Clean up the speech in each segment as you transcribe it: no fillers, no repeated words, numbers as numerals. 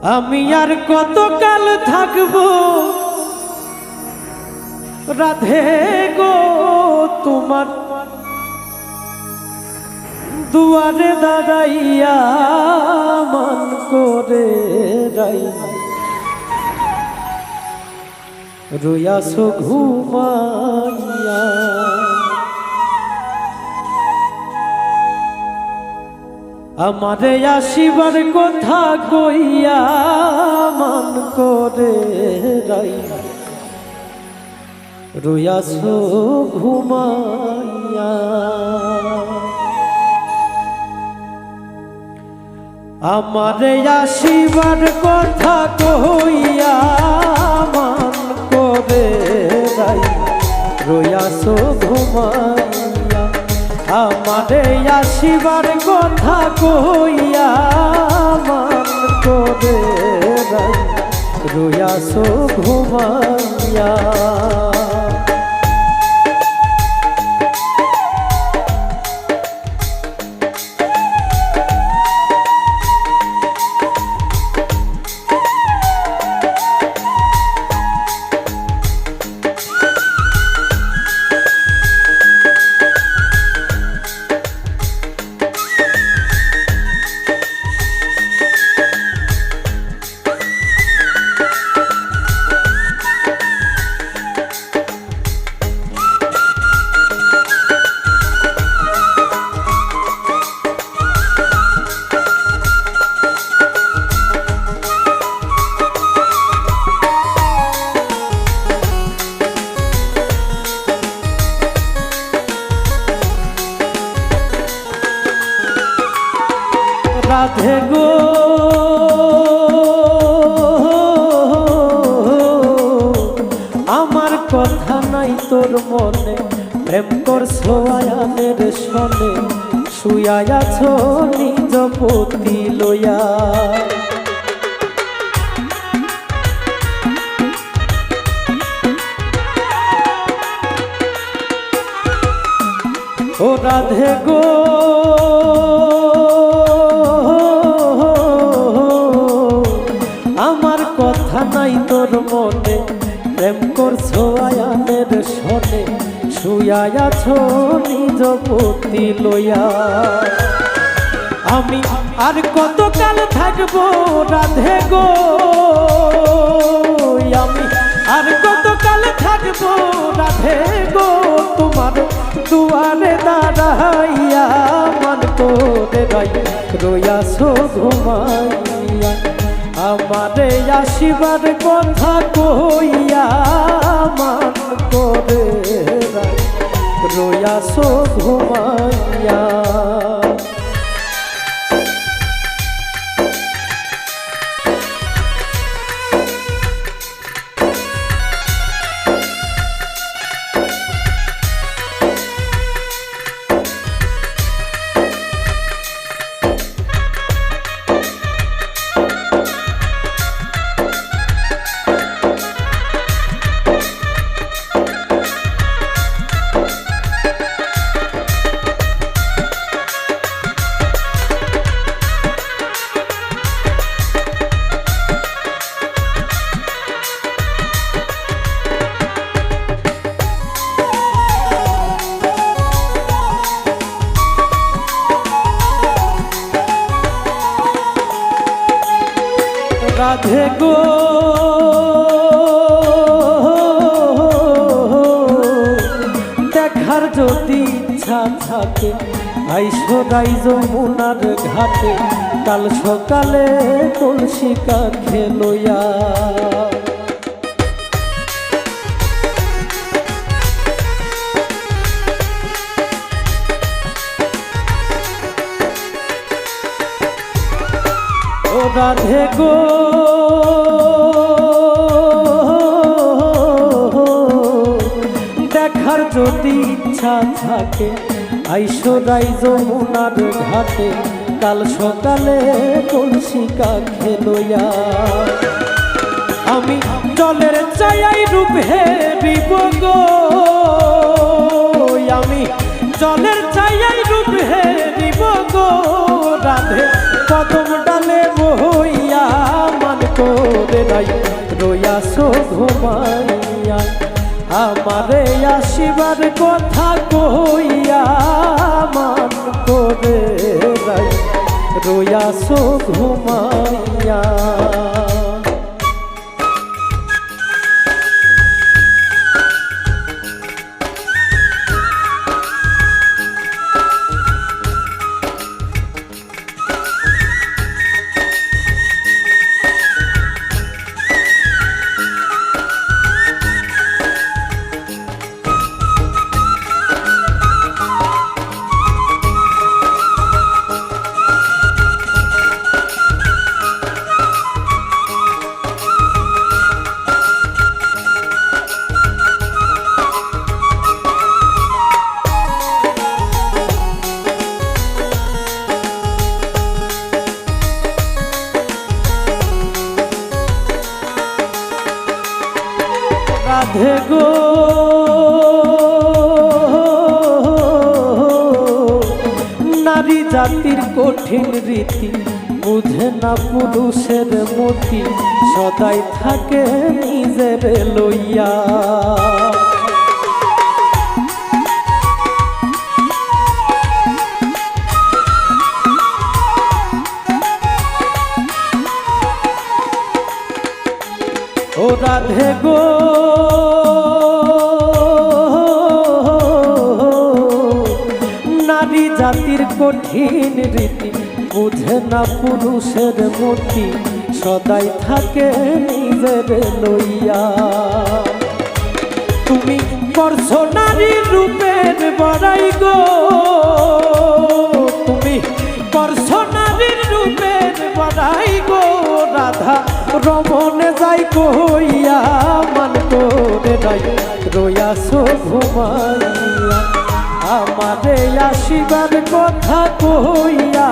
আমি আর কতকাল থাকবো রাধে গো তোমার দুয়ারে দাঁড়াইয়া মান করে রাই রইয়াছো ঘুমাইয়া। আমারে আসিবার কথা কইয়া মান করে রাই রইয়াছো ঘুমাইয়া। আমারে আসিবার কথা কইয়া মান করে রাই রইয়াছো ঘুমাইয়া। আমারে আসিবার কথা কইয়া মান করে রাই রইয়াছো ঘুমাইয়া। রাধে গো আমার কথা নাই তোর মনে, প্রেম করছো আয়ানের সনে, শুয়া আছো নিজ পতি লইয়া। ও রাধে গো আমার কথা নাই তোর মনে, প্রেম করছো আয়ানের সনে, শুয়া আছো নিজ পতি লইয়া। আমি আর কতকাল থাকবো রাধে গো, আমি আর কতকাল থাকবো রাধে গো তোমার দুয়ারে দাঁড়াইয়া মান করে রাই রইয়াছো ঘুমাইয়া। আমারে আসিবার কথা কইয়া মান করে রাই রইয়াছো ঘুমাইয়া। রাধে গো দেখার যদি ইচ্ছা থাকে আইসো রাই যমুনার ঘাটে, কাল সকালে তুলসী কাঁধে লইয়া। ও রাধে গো দেখার যদি ইচ্ছা থাকে আইসো রাই যমুনার ঘাটে, কাল সকালে তুলসী কাঁধে লইয়া। আমি জলের চাই রূপ হেরিব গো, আমি জলের চাই রূপ হেরিব গো রাধে কদম ডালে বইয়া মান আমারে আসিবার কথা কইয়া মান করে রইয়াছো ঘুমাইয়া। রাধে গো নারী জাতির কঠিন রীতি বুঝে না পুরুষের মতি সদাই থাকে নিজের লইয়া। ও রাধে গো নারী জাতির কঠিন রীতি বুঝে না পুরুষের মতি সদাই থাকে নিজের লইয়া। তুমি করছো নারীর রূপের বড়াই গো, তুমি করছো নারীর রূপের বড়াই গো। রাধা রমনে যাই কইয়া মান করে রইয়াছো ঘুমাইয়া। আমারে আসিবার কথা কইয়া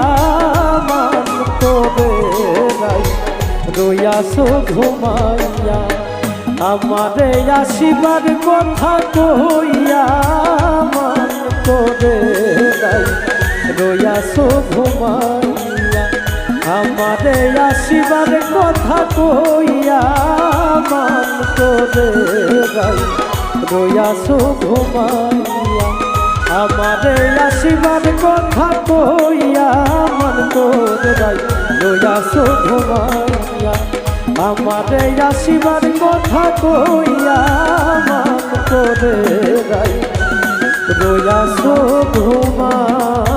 মান করে রইয়াছো ঘুমাইয়া। আমারে আসিবার কথা কইয়া মান করে রইয়াছো ঘুমাইয়া। আমারে আসিবার কথা কইয়া মান করে রইয়াছো ঘুমাইয়া। আমারে আসিবার কথা কইয়া মান করে রইয়াছো ঘুমাইয়া। আমারে আসিবার কথা কইয়া মান করে রইয়াছো ঘুমাইয়া।